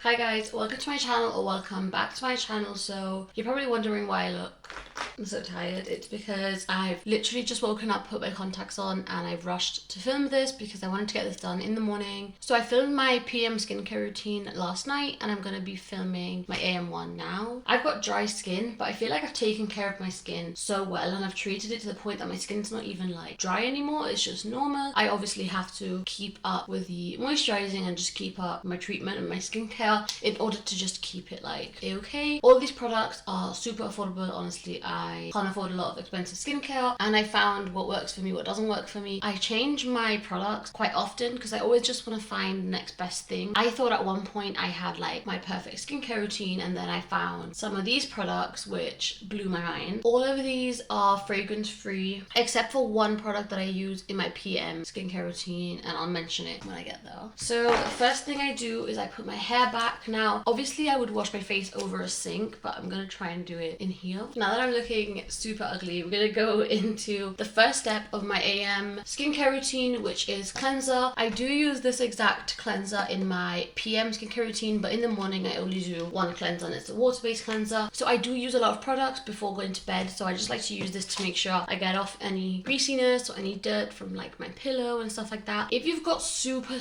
Hi guys, welcome to my channel or welcome back to my channel. So you're probably wondering why I look so tired. It's because I've literally just woken up, put my contacts on, and I've rushed to film this because I wanted to get this done in the morning. So I filmed my PM skincare routine last night and I'm going to be filming my AM one now. I've got dry skin, but I feel like I've taken care of my skin so well and I've treated it to the point that my skin's not even like dry anymore. It's just normal. I obviously have to keep up with the moisturizing and just keep up my treatment and my skincare in order to just keep it like okay. All these products are super affordable. Honestly, I can't afford a lot of expensive skincare and I found what works for me, what doesn't work for me. I change my products quite often because I always just want to find the next best thing. I thought at one point I had like my perfect skincare routine and then I found some of these products which blew my mind. All of these are fragrance free except for one product that I use in my PM skincare routine and I'll mention it when I get there. So the first thing I do is I put my hair back. Now obviously I would wash my face over a sink, but I'm gonna try and do it in here. Now that I'm looking super ugly, we're gonna go into the first step of my AM skincare routine, which is cleanser. I do use this exact cleanser in my PM skincare routine, but in the morning I only do one cleanser and it's a water-based cleanser. So I do use a lot of products before going to bed, so I just like to use this to make sure I get off any greasiness or any dirt from like my pillow and stuff like that. If you've got super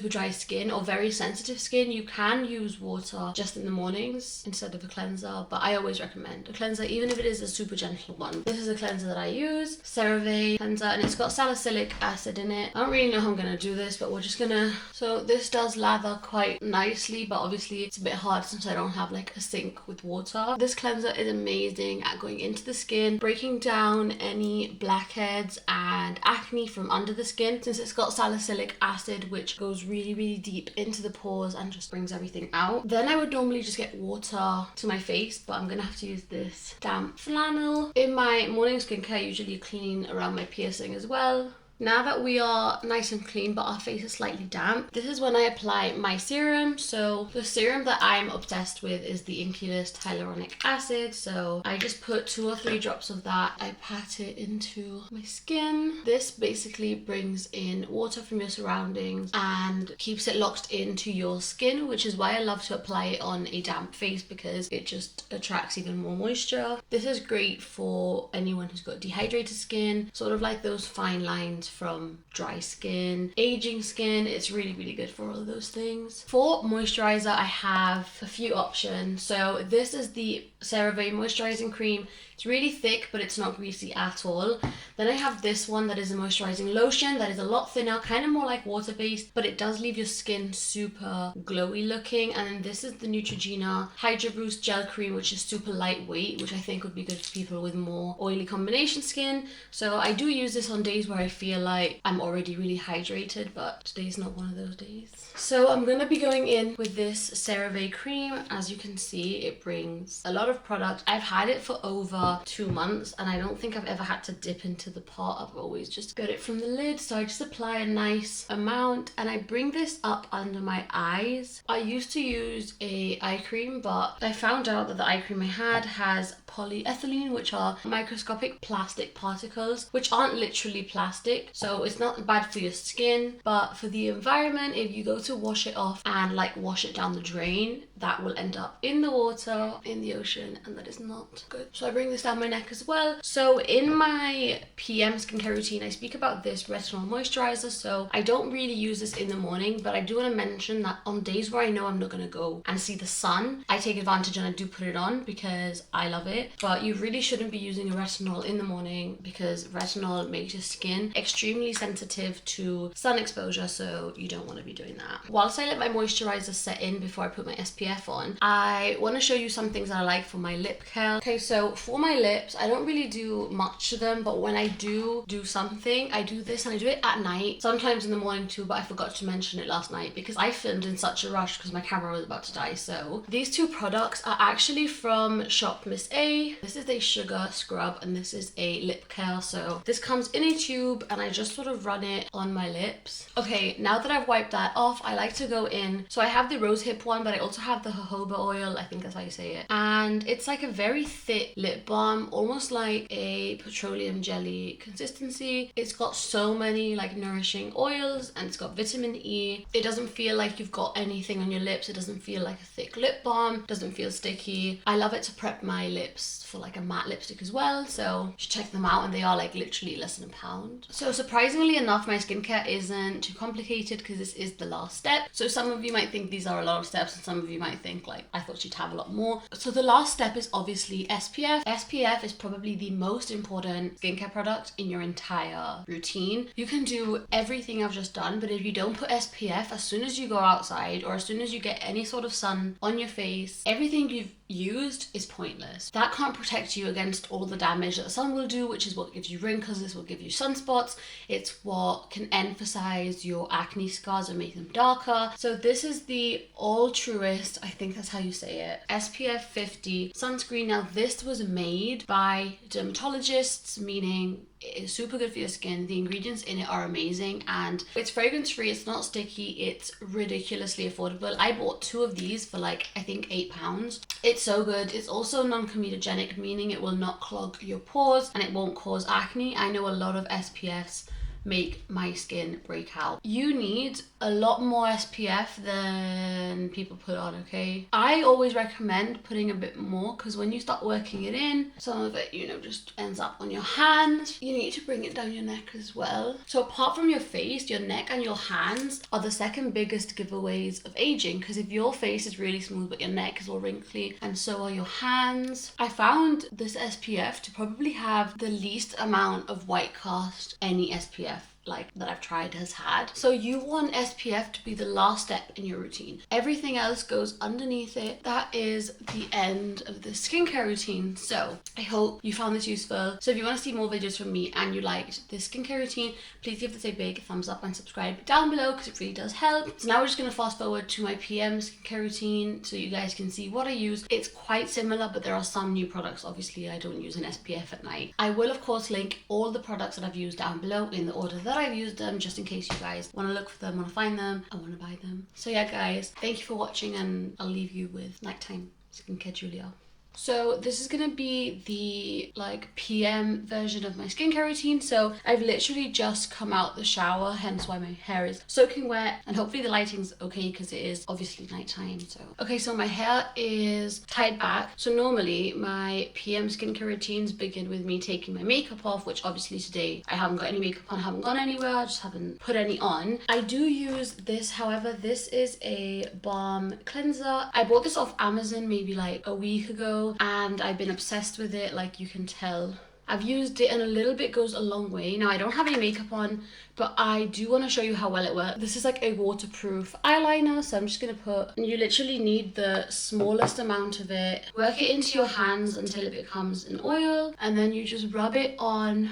dry skin or very sensitive skin, you can use water just in the mornings instead of a cleanser, but I always recommend a cleanser even if it is a super gentle one. This is a cleanser that I use, CeraVe cleanser, and it's got salicylic acid in it. I don't really know how I'm gonna do this, but we're just gonna... So this does lather quite nicely, but obviously it's a bit hard since I don't have like a sink with water. This cleanser is amazing at going into the skin, breaking down any blackheads and acne from under the skin, since it's got salicylic acid which goes really deep into the pores and just brings everything out. Then I would normally just get water to my face, but I'm gonna have to use this damp flannel. In my morning skincare I usually clean around my piercing as well. Now that we are nice and clean but our face is slightly damp, this is when I apply my serum. So the serum that I'm obsessed with is the Inkey List Hyaluronic Acid. So I just put 2 or 3 drops of that. I pat it into my skin. This basically brings in water from your surroundings and keeps it locked into your skin, which is why I love to apply it on a damp face because it just attracts even more moisture. This is great for anyone who's got dehydrated skin, sort of like those fine lines from dry skin, aging skin. It's really good for all of those things. For moisturizer I have a few options. So this is the CeraVe Moisturising Cream. It's really thick but it's not greasy at all. Then I have this one that is a moisturizing lotion that is a lot thinner, kind of more like water-based, but it does leave your skin super glowy looking. And then this is the Neutrogena Hydra Boost Gel Cream, which is super lightweight, which I think would be good for people with more oily combination skin. So I do use this on days where I feel like I'm already really hydrated, but today's not one of those days. So I'm gonna be going in with this CeraVe cream. As you can see, it brings a lot of product. I've had it for over 2 months and I don't think I've ever had to dip into the pot. I've always just got it from the lid. So I just apply a nice amount and I bring this up under my eyes. I used to use a eye cream, but I found out that the eye cream I had has polyethylene, which are microscopic plastic particles, which aren't literally plastic. So it's not bad for your skin, but for the environment, if you go to wash it off and like wash it down the drain, that will end up in the water, in the ocean, and that is not good. So I bring this down my neck as well. So in my PM skincare routine, I speak about this retinol moisturizer. So I don't really use this in the morning, but I do want to mention that on days where I know I'm not going to go and see the sun, I take advantage and I do put it on because I love it. But you really shouldn't be using a retinol in the morning because retinol makes your skin extremely sensitive to sun exposure, so you don't want to be doing that. Whilst I let my moisturizer set in before I put my SPF on, I want to show you some things that I like for my lip care. Okay, so for my lips, I don't really do much to them, but when I do something, I do this and I do it at night, sometimes in the morning too, but I forgot to mention it last night because I filmed in such a rush because my camera was about to die. So these 2 products are actually from Shop Miss A. CeraVe. This is a sugar scrub and this is a lip care. So this comes in a tube and I just sort of run it on my lips. Okay, now that I've wiped that off, I like to go in. So I have the rosehip one, but I also have the jojoba oil. I think that's how you say it. And it's like a very thick lip balm, almost like a petroleum jelly consistency. It's got so many like nourishing oils and it's got vitamin E. It doesn't feel like you've got anything on your lips. It doesn't feel like a thick lip balm. It doesn't feel sticky. I love it to prep my lips for like a matte lipstick as well. So just check them out and they are like literally less than £1. So surprisingly enough, my skincare isn't too complicated because this is the last step. So some of you might think these are a lot of steps and some of you might think like, I thought she'd have a lot more. So the last step is obviously SPF. SPF is probably the most important skincare product in your entire routine. You can do everything I've just done, but if you don't put SPF, as soon as you go outside or as soon as you get any sort of sun on your face, everything you've used is pointless. That can't protect you against all the damage that the sun will do, which is what gives you wrinkles, this will give you sunspots, it's what can emphasize your acne scars and make them darker. So this is the Altruist, I think that's how you say it, SPF 50 sunscreen. Now this was made by dermatologists, meaning it is super good for your skin. The ingredients in it are amazing and it's fragrance free, it's not sticky, it's ridiculously affordable. I bought 2 of these for like I think £8. It's so good. It's also non-comedogenic, meaning it will not clog your pores and it won't cause acne. I know a lot of SPFs make my skin break out. You need a lot more SPF than people put on, okay? I always recommend putting a bit more because when you start working it in, some of it, you know, just ends up on your hands. You need to bring it down your neck as well. So apart from your face, your neck and your hands are the second biggest giveaways of aging, because if your face is really smooth but your neck is all wrinkly and so are your hands. I found this SPF to probably have the least amount of white cast any SPF like that I've tried has had. So you want SPF to be the last step in your routine. Everything else goes underneath it. That is the end of the skincare routine. So I hope you found this useful. So if you want to see more videos from me and you liked this skincare routine, please give this a big thumbs up and subscribe down below because it really does help. So now we're just going to fast forward to my PM skincare routine so you guys can see what I use. It's quite similar, but there are some new products. Obviously I don't use an SPF at night. I will of course link all the products that I've used down below in the order that I've used them, just in case you guys want to look for them, want to find them, and want to buy them. So yeah guys, thank you for watching and I'll leave you with nighttime skincare Julia. So this is gonna be the like PM version of my skincare routine. So I've literally just come out the shower, hence why my hair is soaking wet, and hopefully the lighting's okay because it is obviously nighttime. So okay, so my hair is tied back. So normally my PM skincare routines begin with me taking my makeup off, which obviously today I haven't got any makeup on, I haven't gone anywhere, I just haven't put any on. I do use this, however, this is a balm cleanser. I bought this off Amazon maybe like a week ago and I've been obsessed with it, like you can tell. I've used it and a little bit goes a long way. Now I don't have any makeup on, but I do want to show you how well it works. This is like a waterproof eyeliner, so I'm just going to put, and you literally need the smallest amount of it. Work it into your hands until it becomes an oil, and then you just rub it on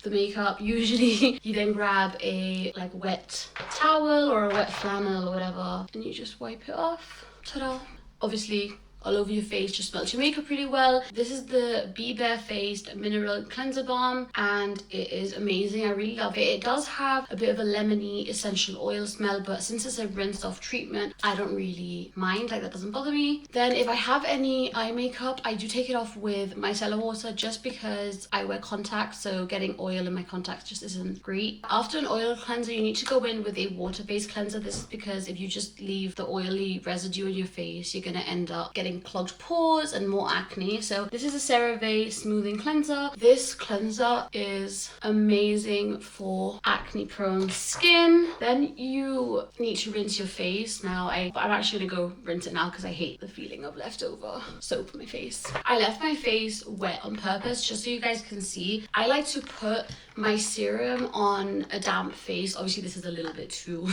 the makeup. Usually you then grab a like wet towel or a wet flannel or whatever, and you just wipe it off. Ta-da! Obviously all over your face, just melts your makeup really well. This is the BeBare Faced Mineral Cleanser Balm and it is amazing. I really love it. It does have a bit of a lemony essential oil smell, but since it's a rinsed off treatment, I don't really mind, like that doesn't bother me. Then if I have any eye makeup, I do take it off with micellar water just because I wear contacts, so getting oil in my contacts just isn't great. After an oil cleanser, you need to go in with a water-based cleanser. This is because if you just leave the oily residue in your face, you're gonna end up getting clogged pores and more acne. So this is a CeraVe Smoothing Cleanser. This cleanser is amazing for acne prone skin. Then you need to rinse your face. Now I'm actually gonna go rinse it now because I hate the feeling of leftover soap on my face. I left my face wet on purpose just so you guys can see. I like to put my serum on a damp face. Obviously this is a little bit too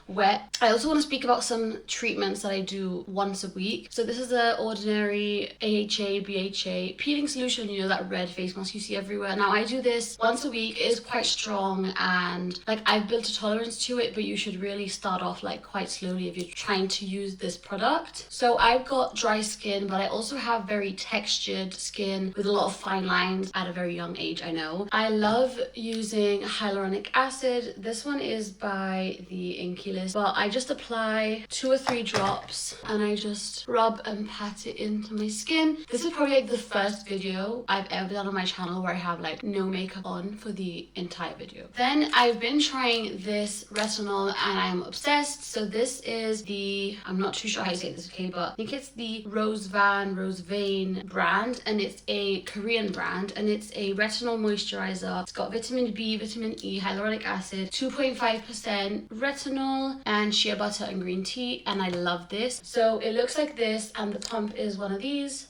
wet. I also want to speak about some treatments that I do once a week. So this is is the ordinary AHA, BHA peeling solution, you know, that red face mask you see everywhere. Now I do this once a week. It is quite strong and like I've built a tolerance to it, but you should really start off like quite slowly if you're trying to use this product. So I've got dry skin, but I also have very textured skin with a lot of fine lines at a very young age, I know. I love using hyaluronic acid. This one is by the Inkey List, but I just apply 2 or 3 drops and I just rub and pat it into my skin. This is probably like the first video I've ever done on my channel where I have like no makeup on for the entire video. Then I've been trying this retinol and I'm obsessed. So this is the, I'm not too sure how you say this, okay, but I think it's the ROSVANEE brand, and it's a Korean brand, and it's a retinol moisturizer. It's got vitamin B, vitamin E, hyaluronic acid, 2.5% retinol, and shea butter and green tea, and I love this. So it looks like this, and the pump is one of these.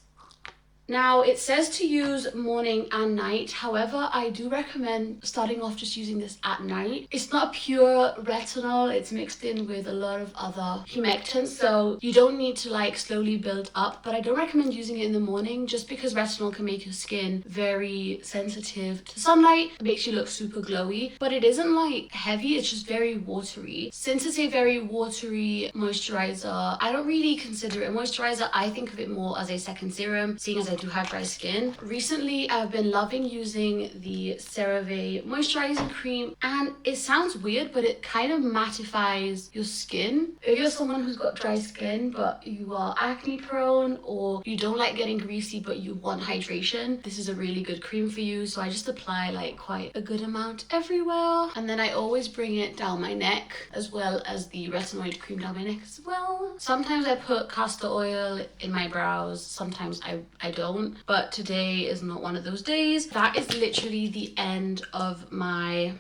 Now it says to use morning and night, however I do recommend starting off just using this at night. It's not pure retinol, it's mixed in with a lot of other humectants, so you don't need to like slowly build up, but I don't recommend using it in the morning just because retinol can make your skin very sensitive to sunlight. It makes you look super glowy, but it isn't like heavy, it's just very watery. Since it's a very watery moisturizer, I don't really consider it a moisturizer. I think of it more as a second serum, seeing as I do have dry skin. Recently I've been loving using the CeraVe Moisturising cream, and it sounds weird but it kind of mattifies your skin. If you're someone who's got dry skin but you are acne prone, or you don't like getting greasy but you want hydration, this is a really good cream for you. So I just apply like quite a good amount everywhere, and then I always bring it down my neck as well as the retinoid cream down my neck as well. Sometimes I put castor oil in my brows, sometimes I don't, but today is not one of those days. That is literally the end of my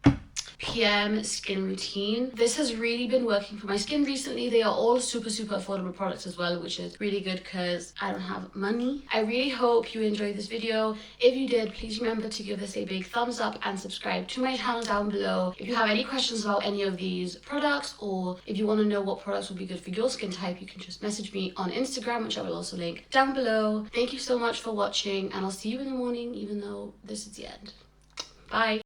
PM skin routine. This has really been working for my skin recently. They are all super affordable products as well, which is really good because I don't have money. I really hope you enjoyed this video. If you did, please remember to give this a big thumbs up and subscribe to my channel down below. If you have any questions about any of these products, or if you want to know what products would be good for your skin type, you can just message me on Instagram, which I will also link down below. Thank you so much for watching, and I'll see you in the morning, even though this is the end. Bye.